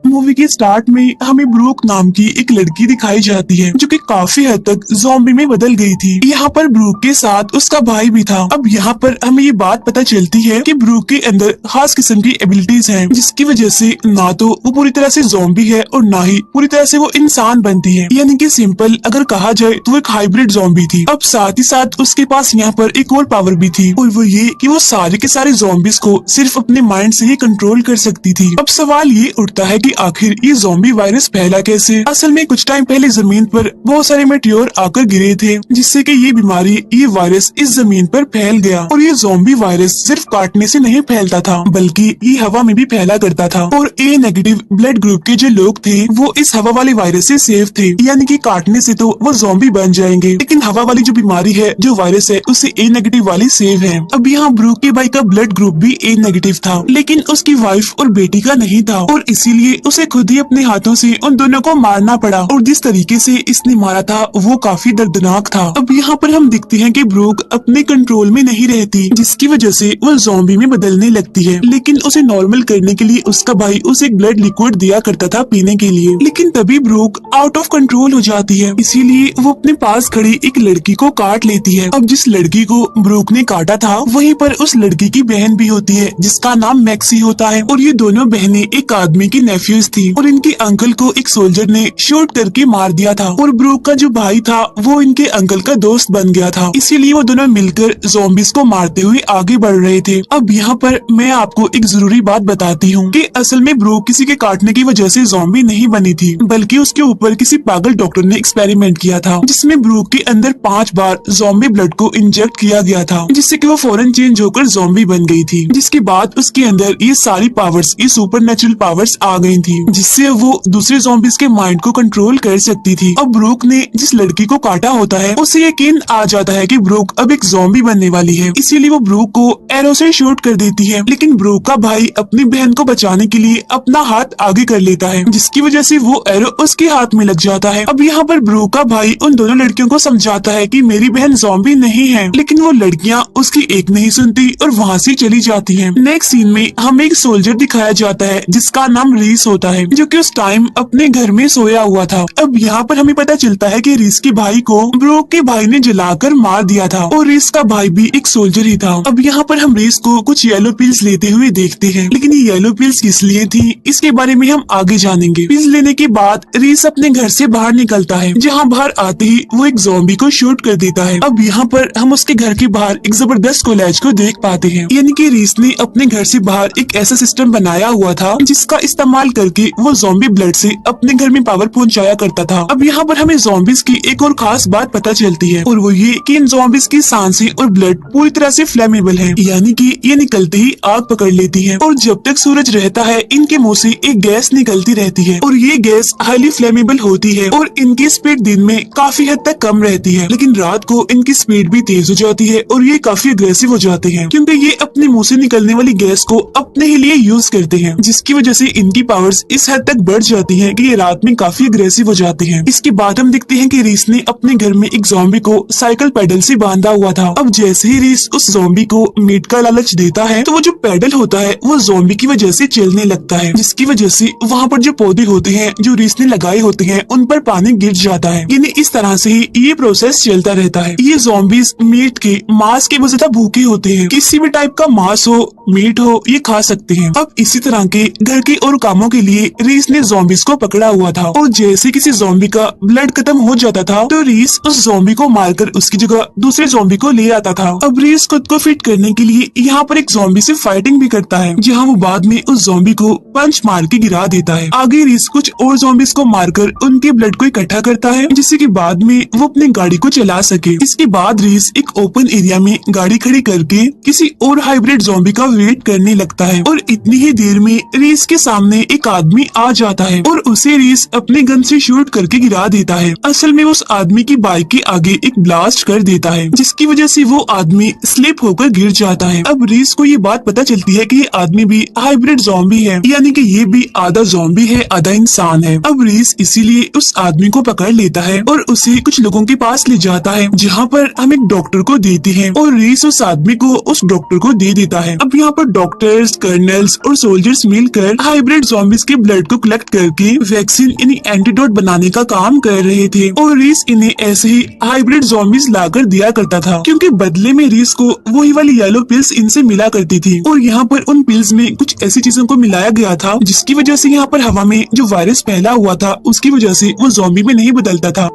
Movie के start में हमें ब्रूक नाम की एक लड़की दिखाई जाती है जो कि काफी हद तक ज़ॉम्बी में बदल गई थी। यहाँ पर ब्रूक के साथ उसका भाई भी था। अब यहाँ पर हमें ये बात पता चलती है कि ब्रूक के अंदर खास किस्म की एबिलिटीज हैं, जिसकी वजह से ना तो वो पूरी तरह से ज़ॉम्बी है और ना ही पूरी तरह से वो इंसान बनती है। यानी कि सिंपल अगर कहा जाए तो वो एक हाइब्रिड ज़ॉम्बी थी। अब साथ ही साथ उसके पास यहाँ पर एक और पावर भी थी, और वो ये कि वो सारे के सारे ज़ॉम्बीज को सिर्फ अपने माइंड से ही कंट्रोल कर सकती थी। अब सवाल ये उठता है कि आखिर ये ज़ॉम्बी वायरस फैला कैसे। असल में कुछ टाइम पहले जमीन पर बहुत सारे मेटियोर आकर गिरे थे, जिससे कि ये बीमारी, ये वायरस इस जमीन पर फैल गया। और ये ज़ॉम्बी वायरस सिर्फ काटने से नहीं फैलता था, बल्कि ये हवा में भी फैला करता था। और ए नेगेटिव ब्लड ग्रुप के जो लोग थे वो इस हवा वाले वायरस से सेफ थे, यानी कि काटने से तो वो ज़ॉम्बी बन जाएंगे, लेकिन हवा वाली जो बीमारी है, जो वायरस है, उससे ए नेगेटिव वाली सेफ है। अब यहाँ ब्रूक के भाई का ब्लड ग्रुप भी ए नेगेटिव था, लेकिन उसकी वाइफ और बेटी का नहीं था, और इसीलिए उसे खुद ही अपने हाथों से उन दोनों को मारना पड़ा। और जिस तरीके से इसने मारा था वो काफी दर्दनाक था। अब यहाँ पर हम देखते हैं कि ब्रूक अपने कंट्रोल में नहीं रहती, जिसकी वजह से वो ज़ॉम्बी में बदलने लगती है। लेकिन उसे नॉर्मल करने के लिए उसका भाई उसे एक ब्लड लिक्विड दिया करता था पीने के लिए, लेकिन तभी ब्रूक आउट ऑफ कंट्रोल हो जाती है। इसीलिए वो अपने पास खड़ी एक लड़की को काट लेती है। अब जिस लड़की को ब्रूक ने काटा था वहीं पर उस लड़की की बहन भी होती है, जिसका नाम मैक्सी होता है। और ये दोनों बहनें एक आदमी की नेफ्यूज थी, और इनके अंकल को एक सोल्जर ने शूट करके मार दिया था। और ब्रूक का जो भाई था वो इनके अंकल का दोस्त बन गया था, इसीलिए वो दोनों मिलकर ज़ॉम्बीज को मारते हुए आगे बढ़ रहे थे। अब यहाँ पर मैं आपको एक जरूरी बात बताती हूँ कि असल में ब्रूक किसी के काटने की वजह से ज़ॉम्बी नहीं बनी थी, बल्कि उसके ऊपर किसी पागल डॉक्टर ने एक्सपेरिमेंट किया था, जिसमें ब्रूक के अंदर 5 बार ज़ॉम्बी ब्लड को इंजेक्ट किया गया था, जिससे कि वो फौरन चेंज होकर ज़ॉम्बी बन गई थी। जिसके बाद उसके अंदर ये सारी पावर्स, ये सुपरनेचुरल पावर्स आ गई थी, जिससे वो दूसरे ज़ॉम्बीज के माइंड को कंट्रोल कर सकती थी। अब ब्रूक ने जिस लड़की को काटा होता है उसे यकीन आ जाता है कि ब्रूक अब एक ज़ॉम्बी बनने वाली है, इसीलिए वो ब्रूक को एरो से शूट कर देती है। लेकिन ब्रूक का भाई अपनी बहन को बचाने के लिए अपना हाथ आगे कर लेता है, जिसकी वजह से वो एरो उसके हाथ में लग जाता है। अब यहाँ पर ब्रूक का भाई उन दोनों लड़कियों को समझाता है कि मेरी बहन ज़ॉम्बी नहीं है, लेकिन वो लड़कियाँ उसकी एक नहीं सुनती और वहाँ से चली जाती है। नेक्स्ट सीन में हमें एक सोल्जर दिखाया जाता है जिसका नाम रीस होता है, जो कि उस टाइम अपने घर में सोया हुआ था। अब यहाँ पर हमें पता चलता है कि रीस के भाई को ब्रूक के भाई ने जलाकर मार दिया था, और रीस का भाई भी एक सोल्जर ही था। अब यहाँ पर हम रीस को कुछ येलो पिल्स लेते हुए देखते हैं, लेकिन ये येलो पिल्स किस लिए थी इसके बारे में हम आगे जानेंगे। पिल्स लेने के बाद रीस अपने घर से बाहर निकलता है, जहाँ बाहर आते ही वो एक ज़ॉम्बी को शूट कर देता है। अब यहाँ पर हम उसके घर के बाहर एक जबरदस्त कोलैज को देख पाते हैं, यानी कि रीस ने अपने घर से बाहर एक ऐसा सिस्टम बनाया हुआ था जिसका इस्तेमाल करके वो ज़ॉम्बी ब्लड से अपने घर में पावर पहुंचाया करता था। अब यहाँ पर हमें ज़ॉम्बीज की एक और खास बात पता चलती है, और वो ये कि इन ज़ॉम्बीज की सांसें और ब्लड पूरी तरह से फ्लेमेबल है, यानी कि ये निकलते ही आग पकड़ लेती है। और जब तक सूरज रहता है इनके मुंह से एक गैस निकलती रहती है, और ये गैस हाईली फ्लेमेबल होती है, और इनकी स्पीड दिन में काफी हद तक कम रहती है, लेकिन रात को इनकी स्पीड भी तेज हो जाती है, और ये काफी अग्रेसिव हो जाते हैं, क्योंकि ये अपने मुंह से निकलने वाली गैस को अपने ही लिए यूज करते हैं, जिसकी वजह से इनकी पावर्स इस हद तक बढ़ जाती है कि ये रात में काफी अग्रेसिव हो जाते हैं। इसके बाद हम देखते हैं कि रीस ने अपने घर में एक ज़ॉम्बी को साइकिल पैडल से बांधा हुआ था। अब जैसे ही रीस उस ज़ॉम्बी को मीट का लालच देता है तो वो जो पैडल होता है वो ज़ॉम्बी की वजह से चलने लगता है, जिसकी वजह से वहाँ पर जो पौधे होते हैं जो रीस ने लगाए होते हैं उन पर पानी गिर जाता है। यानी इस तरह से ही ये प्रोसेस चलता रहता है। ये ज़ॉम्बीज मीट के मांस के वजह भूखे होते हैं, किसी भी टाइप का मांस हो, मीट हो, ये खा सकते हैं। अब इसी तरह के घर के और कामों के लिए रीस ने ज़ॉम्बीज को पकड़ा हुआ था, और जैसे किसी ज़ॉम्बी का ब्लड खत्म हो जाता था तो रीस उस ज़ॉम्बी को मारकर उसकी जगह दूसरे ज़ॉम्बी को ले आता था। अब रीस खुद को फिट करने के लिए यहाँ पर एक ज़ॉम्बी से फाइटिंग भी करता है, जहाँ वो बाद में उस ज़ॉम्बी को पंच मार के गिरा देता है। आगे रीस कुछ और ज़ॉम्बीज को मारकर उनके ब्लड को इकट्ठा करता है, जिससे कि बाद में वो अपनी गाड़ी को चला सके। इसके बाद रीस एक ओपन एरिया में गाड़ी खड़ी करके किसी और हाइब्रिड ज़ॉम्बी का वेट करने लगता है, और इतनी ही देर में रीस के सामने एक आदमी आ जाता है और उसे रीस अपने गन से शूट करके गिरा देता है। असल में उस आदमी की बाइक के आगे एक ब्लास्ट कर देता है, जिसकी वजह से वो आदमी स्लिप होकर गिर जाता है। अब रीस को ये बात पता चलती है कि ये आदमी भी हाइब्रिड ज़ॉम्बी है, यानी कि ये भी आधा ज़ॉम्बी है आधा इंसान है। अब रीस इसीलिए उस आदमी को पकड़ लेता है और उसे कुछ लोगों के पास ले जाता है, जहाँ पर हम एक डॉक्टर को देते हैं, और रीस उस आदमी को उस डॉक्टर को दे देता है। अब यहाँ पर डॉक्टर्स, कर्नल्स और सोल्जर्स मिलकर हाइब्रिड ज़ॉम्बी zombies के ब्लड को कलेक्ट करके वैक्सीन यानी एंटीडोट बनाने का काम कर रहे थे और रीस इन्हें ऐसे ही हाइब्रिड zombies लाकर दिया करता था, क्योंकि बदले में रीस को वही वाली येलो पिल्स इनसे मिला करती थी। और यहाँ पर उन पिल्स में कुछ ऐसी चीजों को मिलाया गया था जिसकी वजह से यहाँ पर हवा में जो वायरस फैला हुआ था उसकी वजह से वो ज़ॉम्बी में नहीं बदलता था।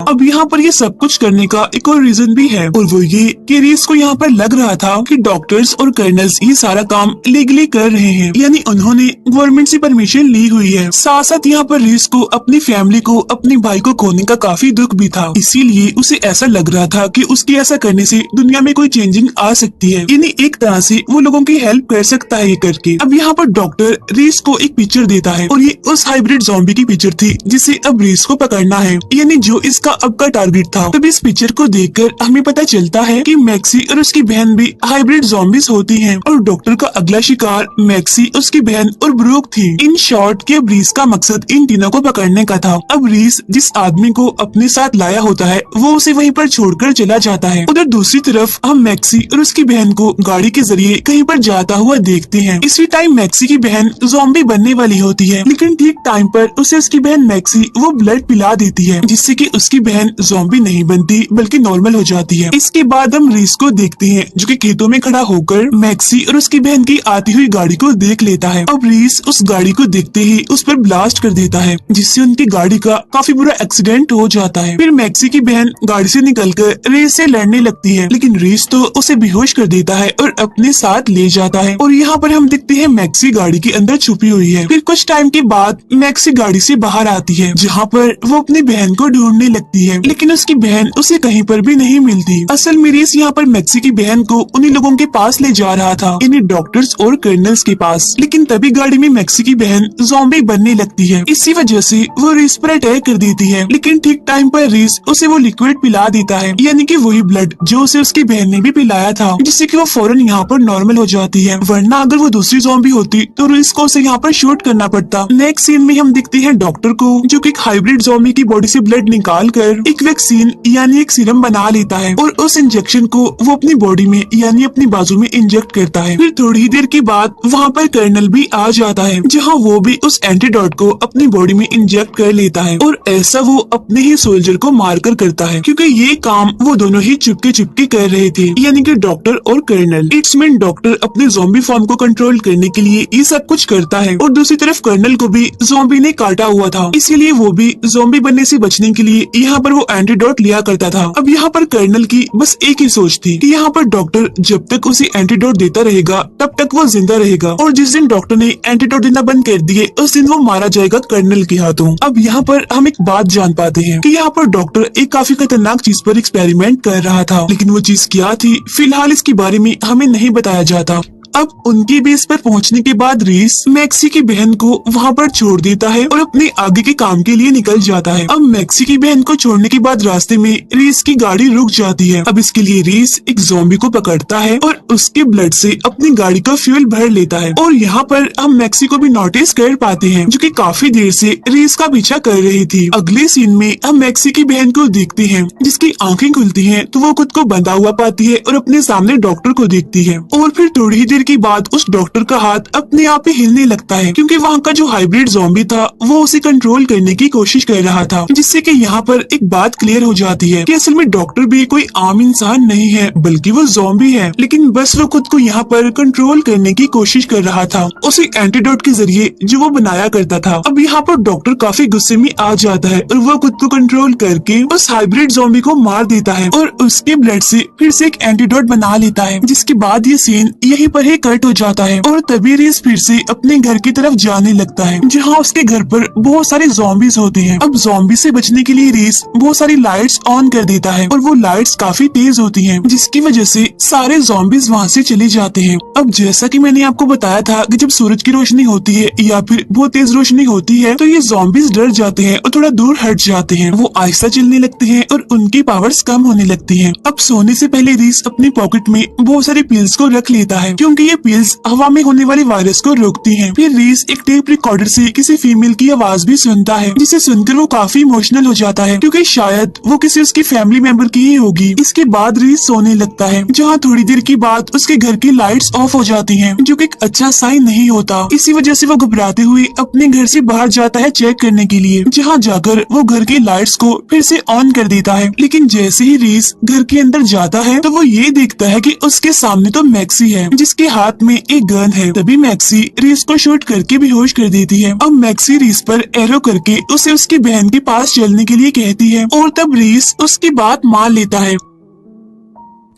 अब यहाँ पर ये सब कुछ करने का एक और रीजन भी है, और वो ये कि रीस को यहाँ पर लग रहा था कि डॉक्टर्स और कर्नल्स ये सारा काम लीगली कर रहे हैं, यानी उन्होंने गवर्नमेंट से परमिशन ली हुई है। साथ साथ यहाँ पर रीस को अपनी फैमिली को, अपने भाई को खोने का काफी दुख भी था, इसीलिए उसे ऐसा लग रहा था कि उसके ऐसा करने से दुनिया में कोई चेंजिंग आ सकती है, यानी एक तरह से वो लोगों की हेल्प कर सकता है ये करके। अब यहाँ पर डॉक्टर रीस को एक पिक्चर देता है और ये उस हाइब्रिड ज़ॉम्बी की पिक्चर थी जिसे अब रीस को पकड़ना है, यानी जो इसका अब का टारगेट था। तब इस पिक्चर को देखकर हमें पता चलता है कि मैक्सी और उसकी बहन भी हाइब्रिड ज़ॉम्बीज होती हैं और डॉक्टर का अगला शिकार मैक्सी, उसकी बहन और ब्रूक थी। इन शॉर्ट कि अब रीस का मकसद इन तीनों को पकड़ने का था। अब रीस जिस आदमी को अपने साथ लाया होता है वो उसे वहीं पर छोड़कर चला जाता है। उधर दूसरी तरफ हम मैक्सी और उसकी बहन को गाड़ी के जरिए कहीं पर जाता हुआ देखते हैं। इसी टाइम मैक्सी की बहन ज़ॉम्बी बनने वाली होती है, लेकिन ठीक टाइम पर उसे उसकी बहन मैक्सी वो ब्लड पिला देती है, जिससे कि उसकी बहन ज़ॉम्बी नहीं बनती बल्कि नॉर्मल हो जाती है। इसके बाद हम रीस को देखते हैं जो कि खेतों में खड़ा होकर मैक्सी और उसकी बहन की आती हुई गाड़ी को देख लेता है। अब रीस उस गाड़ी को देखते ही उस पर ब्लास्ट कर देता है, जिससे उनकी गाड़ी का काफी बुरा एक्सीडेंट हो जाता है। फिर मैक्सी की बहन गाड़ी से निकलकर रीस से लड़ने लगती है, लेकिन रीस तो उसे बेहोश कर देता है और अपने साथ ले जाता है। और यहाँ पर हम देखते हैं मैक्सी गाड़ी के अंदर छुपी हुई है। फिर कुछ टाइम के बाद मैक्सी गाड़ी से बाहर आती है, जहाँ पर वो अपनी बहन को ढूंढने लगती है, लेकिन उसकी बहन उसे कहीं पर भी नहीं मिलती। असल में रीस यहाँ पर मैक्सी की बहन को उन्हीं लोगों के पास ले जा रहा था, इन्हीं डॉक्टर्स और कर्नल्स के पास, लेकिन तभी गाड़ी में मैक्सी की बहन ज़ॉम्बी बनने लगती है। इसी वजह से वो रीस पर अटैक कर देती है, लेकिन ठीक टाइम पर रीस उसे वो लिक्विड पिला देता है, यानी कि वही ब्लड जो उसे उसकी बहन ने भी पिलाया था, जिससे कि वो फौरन यहाँ पर नॉर्मल हो जाती है। वरना अगर वो दूसरी ज़ॉम्बी होती तो रीस को उसे यहाँ पर शूट करना पड़ता। नेक्स्ट सीन में हम देखते हैं डॉक्टर को, जो कि एक हाइब्रिड ज़ॉम्बी की बॉडी से ब्लड निकाल कर एक वैक्सीन यानी एक सीरम बना लेता है और उस इंजेक्शन को वो अपनी बॉडी में यानी अपनी बाजू में इंजेक्ट करता है। फिर थोड़ी ही देर के बाद वहाँ पर कर्नल भी आ जाता है, जहाँ वो भी उस एंटीडोट को अपनी बॉडी में इंजेक्ट कर लेता है, और ऐसा वो अपने ही सोल्जर को मारकर करता है, क्योंकि ये काम वो दोनों ही चुपके चुपके कर रहे थे, यानी कि डॉक्टर और कर्नल। इट्स मीन डॉक्टर अपने ज़ॉम्बी फॉर्म को कंट्रोल करने के लिए ये सब कुछ करता है, और दूसरी तरफ कर्नल को भी ज़ॉम्बी ने काटा हुआ था, इसीलिए वो भी ज़ॉम्बी बनने से बचने के लिए यहाँ पर वो एंटीडोट लिया करता था। अब यहाँ पर कर्नल की बस एक ही सोच थी कि यहाँ पर डॉक्टर जब तक उसे एंटीडोट देता रहेगा तब तक वो जिंदा रहेगा, और जिस दिन डॉक्टर ने एंटीडोट देना बंद कर दिए उस दिन वो मारा जाएगा कर्नल के हाथों। अब यहाँ पर हम एक बात जान पाते हैं कि यहाँ पर डॉक्टर एक काफी खतरनाक चीज पर एक्सपेरिमेंट कर रहा था, लेकिन वो चीज क्या थी फिलहाल इसके बारे में हमें नहीं बताया जाता। अब उनकी बेस पर पहुंचने के बाद रीस मैक्सी की बहन को वहां पर छोड़ देता है और अपने आगे के काम के लिए निकल जाता है। अब मैक्सी की बहन को छोड़ने के बाद रास्ते में रीस की गाड़ी रुक जाती है। अब इसके लिए रीस एक ज़ॉम्बी को पकड़ता है और उसके ब्लड से अपनी गाड़ी का फ्यूल भर लेता है, और यहाँ पर हम मैक्सी को भी नोटिस कर पाते हैं, जो कि काफी देर से रीस का पीछा कर रही थी। अगले सीन में हम मैक्सी की बहन को देखते हैं, जिसकी आंखें खुलती हैं तो वो खुद को बंधा हुआ पाती है और अपने सामने डॉक्टर को देखती है, और फिर थोड़ी ही देर के बाद उस डॉक्टर का हाथ अपने आप ही हिलने लगता है, क्योंकि वहाँ का जो हाइब्रिड ज़ॉम्बी था वो उसे कंट्रोल करने की कोशिश कर रहा था, जिससे कि यहाँ पर एक बात क्लियर हो जाती है कि असल में डॉक्टर भी कोई आम इंसान नहीं है बल्कि वो ज़ॉम्बी है, लेकिन बस वो खुद को यहाँ पर कंट्रोल करने की कोशिश कर रहा था उसी एंटीडोट के जरिए जो वो बनाया करता था। अब यहाँ पर डॉक्टर काफी गुस्से में आ जाता है और वो खुद को कंट्रोल करके उस हाइब्रिड ज़ॉम्बी को मार देता है और उसके ब्लड से फिर से एक एंटीडोट बना लेता है, जिसके बाद ये सीन यहीं पर ही कट हो जाता है और तभी रीस फिर से अपने घर की तरफ जाने लगता है, जहाँ उसके घर पर बहुत सारे ज़ॉम्बीज होते हैं। अब ज़ॉम्बी से बचने के लिए रीस बहुत सारी लाइट्स ऑन कर देता है और वो लाइट्स काफी तेज होती हैं, जिसकी वजह से सारे ज़ॉम्बीज वहाँ से चले जाते हैं। अब जैसा कि मैंने आपको बताया था कि जब सूरज की रोशनी होती है या फिर बहुत तेज रोशनी होती है तो ये ज़ॉम्बीज डर जाते हैं और थोड़ा दूर हट जाते हैं, वो आहिस्ता चलने लगते हैं और उनकी पावर्स कम होने लगती हैं। अब सोने से पहले रीस अपनी पॉकेट में बहुत सारी पिल्स को रख लेता है, क्योंकि ये पिल्स हवा में होने वाले वायरस को रोकती हैं। फिर रीस एक टेप रिकॉर्डर से किसी फीमेल की आवाज भी सुनता है, जिसे सुनकर वो काफी इमोशनल हो जाता है, क्योंकि शायद वो किसी उसकी फैमिली मेंबर की ही होगी। इसके बाद रीस सोने लगता है, जहाँ थोड़ी देर के बाद उसके घर की लाइट्स ऑफ हो जाती हैं, जो कि एक अच्छा साइन नहीं होता। इसी वजह से वो घबराते हुए अपने घर से बाहर जाता है चेक करने के लिए, जहाँ जाकर वो घर की लाइट्स को फिर से ऑन कर देता है। लेकिन जैसे ही रीस घर के अंदर जाता है तो वो ये देखता है कि उसके सामने तो मैक्सी है, जिसके हाथ में एक गन है। तभी मैक्सी रीस को शूट करके बेहोश कर देती है। अब मैक्सी रीस पर एरो करके उसे उसकी बहन के पास चलने के लिए कहती है, और तब रीस उसकी बात मान लेता है।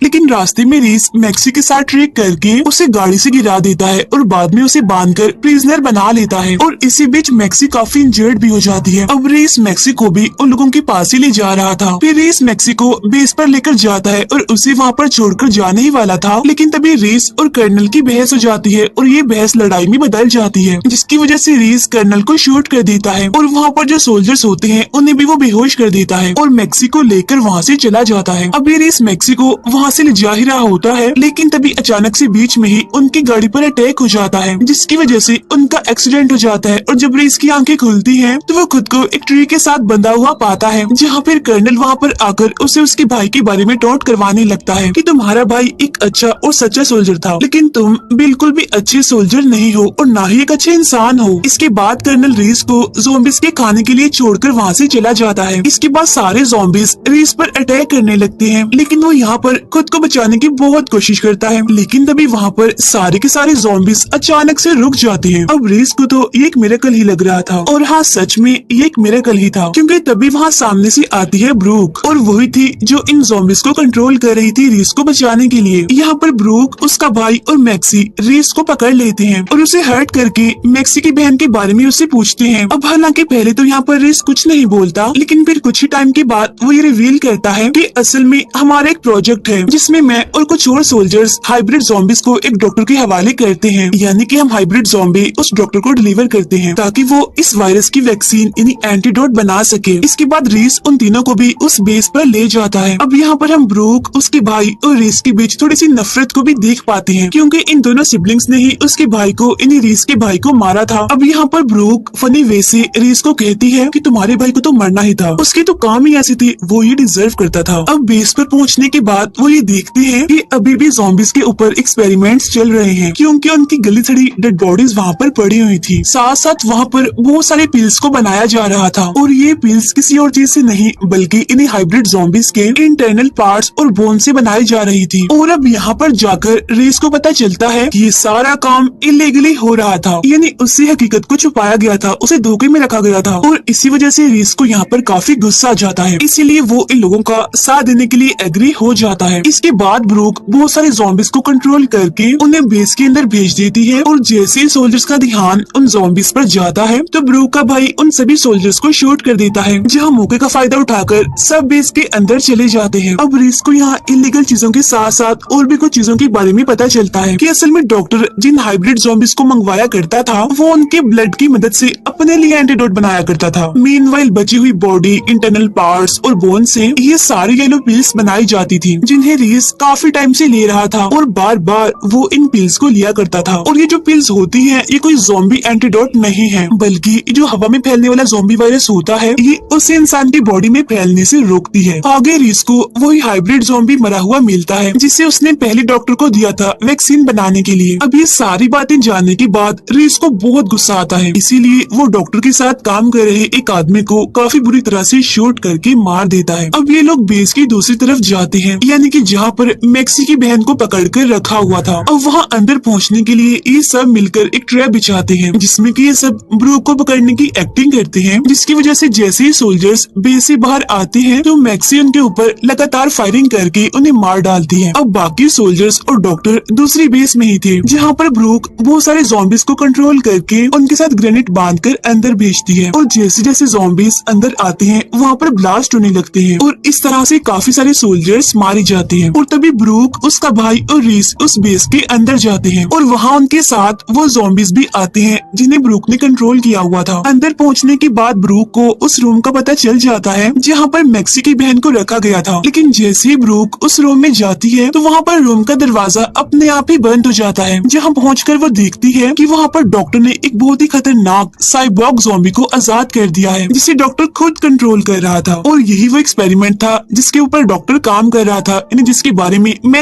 लेकिन रास्ते में रीस मैक्सी के साथ ट्रेक करके उसे गाड़ी से गिरा देता है और बाद में उसे बांधकर प्रिजनर बना लेता है। और इसी बीच मैक्सी काफी इंजर्ड भी हो जाती है। अब रीस मैक्सी को भी उन लोगों के पास ही ले जा रहा था। फिर रीस मैक्सी को बेस पर लेकर जाता है और उसे वहाँ पर छोड़कर जाने ही वाला था, लेकिन तभी रीस और कर्नल की बहस हो जाती है और ये बहस लड़ाई में बदल जाती है, जिसकी वजह से रीस कर्नल को शूट कर देता है और वहाँ पर जो सोल्जर्स होते हैं उन्हें भी वो बेहोश कर देता है और मैक्सी को लेकर वहाँ से चला जाता है। अब ये रीस मैक्सी को वहाँ से ले जा ही रहा होता है, लेकिन तभी अचानक से बीच में ही उनकी गाड़ी पर अटैक हो जाता है, जिसकी वजह से उनका एक्सीडेंट हो जाता है। और जब रीस की आंखें खुलती हैं, तो वो खुद को एक ट्री के साथ बंधा हुआ पाता है, जहाँ फिर कर्नल वहाँ पर आकर उसे उसके भाई के बारे में टॉन्ट करवाने लगता है कि तुम्हारा भाई एक अच्छा और सच्चा सोल्जर था, लेकिन तुम बिल्कुल भी अच्छे सोल्जर नहीं हो और ना ही एक अच्छे इंसान हो। इसके बाद कर्नल रीस को ज़ॉम्बीज के खाने के लिए छोड़कर वहाँ से चला जाता है। इसके बाद सारे ज़ॉम्बीज रीस पर अटैक करने लगते हैं, लेकिन वो यहाँ पर खुद को बचाने की बहुत कोशिश करता है, लेकिन तभी वहाँ पर सारे के सारे ज़ॉम्बीज अचानक से रुक जाते हैं। अब रीस को तो ये एक मिरेकल ही लग रहा था, और हाँ सच में ये एक मिरेकल ही था, क्योंकि तभी वहाँ सामने से आती है ब्रूक, और वही थी जो इन ज़ॉम्बीज को कंट्रोल कर रही थी रीस को बचाने के लिए। यहाँ पर ब्रूक, उसका भाई और मैक्सी रीस को पकड़ लेते हैं और उसे हर्ट करके मैक्सी की बहन के बारे में उससे पूछते हैं। अब हालांकि पहले तो यहाँ पर रीस कुछ नहीं बोलता, लेकिन फिर कुछ ही टाइम के बाद वो ये रिवील करता है कि असल में हमारा एक प्रोजेक्ट है, जिसमें मैं और कुछ और सोल्जर्स हाइब्रिड ज़ॉम्बीज को एक डॉक्टर के हवाले करते हैं, यानी कि हम हाइब्रिड ज़ॉम्बी उस डॉक्टर को डिलीवर करते हैं ताकि वो इस वायरस की वैक्सीन यानी एंटीडोट बना सके। इसके बाद रीस उन तीनों को भी उस बेस पर ले जाता है। अब यहाँ पर हम ब्रूक, उसके भाई और रीस के बीच थोड़ी सी नफरत को भी देख पाते हैं, क्योंकि इन दोनों सिबलिंग्स ने ही उसके भाई को यानी रीस के भाई को मारा था। अब यहाँ पर ब्रूक फनी वे से रीस को कहती है कि तुम्हारे भाई को तो मरना ही था, उसके तो काम ही ऐसे थे, वो ये डिजर्व करता था। अब बेस पर पहुँचने के बाद वो ये देखते हैं कि अभी भी ज़ॉम्बीज के ऊपर एक्सपेरिमेंट्स चल रहे हैं, क्योंकि उनकी गली सड़ी डेड बॉडीज वहाँ पर पड़ी हुई थी। साथ साथ वहाँ पर बहुत सारे पिल्स को बनाया जा रहा था, और ये पिल्स किसी और चीज से नहीं बल्कि इन्हीं हाइब्रिड ज़ॉम्बीज के इंटरनल पार्ट्स और बोन से बनाई जा रही थी। और अब यहाँ पर जाकर रीस को पता चलता है कि ये सारा काम इलीगली हो रहा था, यानी उससे हकीकत को छुपाया गया था, उसे धोखे में रखा गया था, और इसी वजह से रीस को यहाँ पर काफी गुस्सा आ जाता है। इसीलिए वो इन लोगों का साथ देने के लिए एग्री हो जाता है। इसके बाद ब्रूक बहुत सारे ज़ॉम्बीज को कंट्रोल करके उन्हें बेस के अंदर भेज देती है, और जैसे ही सोल्जर्स का ध्यान उन ज़ॉम्बीज पर जाता है तो ब्रूक का भाई उन सभी सोल्जर्स को शूट कर देता है, जहां मौके का फायदा उठाकर सब बेस के अंदर चले जाते हैं। अब रीस को यहाँ इलीगल चीजों के साथ साथ और भी कुछ चीजों के बारे में पता चलता है कि असल में डॉक्टर जिन हाइब्रिड ज़ॉम्बीज को मंगवाया करता था वो उनके ब्लड की मदद से अपने लिए एंटीडोट बनाया करता था। मीनवाइल बची हुई बॉडी, इंटरनल पार्ट्स और बोन से ये सारी येलो पिल्स बनाई जाती थी, जिन्हें रीस काफी टाइम से ले रहा था और बार बार वो इन पिल्स को लिया करता था। और ये जो पिल्स होती हैं ये कोई ज़ॉम्बी एंटीडोट नहीं है, बल्कि जो हवा में फैलने वाला ज़ॉम्बी वायरस होता है ये उसे इंसान की बॉडी में फैलने से रोकती है। आगे रीस को वही हाइब्रिड ज़ॉम्बी मरा हुआ मिलता है, जिसे उसने पहले डॉक्टर को दिया था वैक्सीन बनाने के लिए। अब ये सारी बातें जानने के बाद रीस को बहुत गुस्सा आता है, इसीलिए वो डॉक्टर के साथ काम कर रहे एक आदमी को काफी बुरी तरह से शूट करके मार देता है। अब ये लोग बेस की दूसरी तरफ जाते हैं, यानी कि जहाँ पर मैक्सी की बहन को पकड़ कर रखा हुआ था। अब वहाँ अंदर पहुँचने के लिए ये सब मिलकर एक ट्रैप बिछाते हैं, जिसमें कि ये सब ब्रूक को पकड़ने की एक्टिंग करते हैं, जिसकी वजह से जैसे ही सोल्जर्स बेस से बाहर आते हैं तो मैक्सी उनके ऊपर लगातार फायरिंग करके उन्हें मार डालती है। अब बाकी सोल्जर्स और डॉक्टर दूसरी बेस में ही थे, जहाँ पर ब्रूक बहुत सारे ज़ॉम्बीज को कंट्रोल करके उनके साथ ग्रेनेड बांधकर अंदर भेजती है, और जैसे जैसे ज़ॉम्बीज अंदर आते हैं वहाँ पर ब्लास्ट होने लगते हैं, और इस तरह से काफी सारे सोल्जर्स मारे जाते जाती है और तभी ब्रूक, उसका भाई और रीस उस बेस के अंदर जाते हैं और वहाँ उनके साथ वो ज़ॉम्बीज भी आते हैं जिन्हें ब्रूक ने कंट्रोल किया हुआ था। अंदर पहुँचने के बाद ब्रूक को उस रूम का पता चल जाता है जहाँ पर मैक्सी की बहन को रखा गया था। लेकिन जैसे ही ब्रूक उस रूम में जाती है तो वहाँ पर रूम का दरवाजा अपने आप ही बंद हो जाता है। जहाँ पहुँचकर वो देखती है कि वहाँ पर डॉक्टर ने एक बहुत ही खतरनाक साइबॉर्ग ज़ॉम्बी को आजाद कर दिया है जिसे डॉक्टर खुद कंट्रोल कर रहा था और यही वो एक्सपेरिमेंट था जिसके ऊपर डॉक्टर काम कर रहा था, जिसके बारे में मैं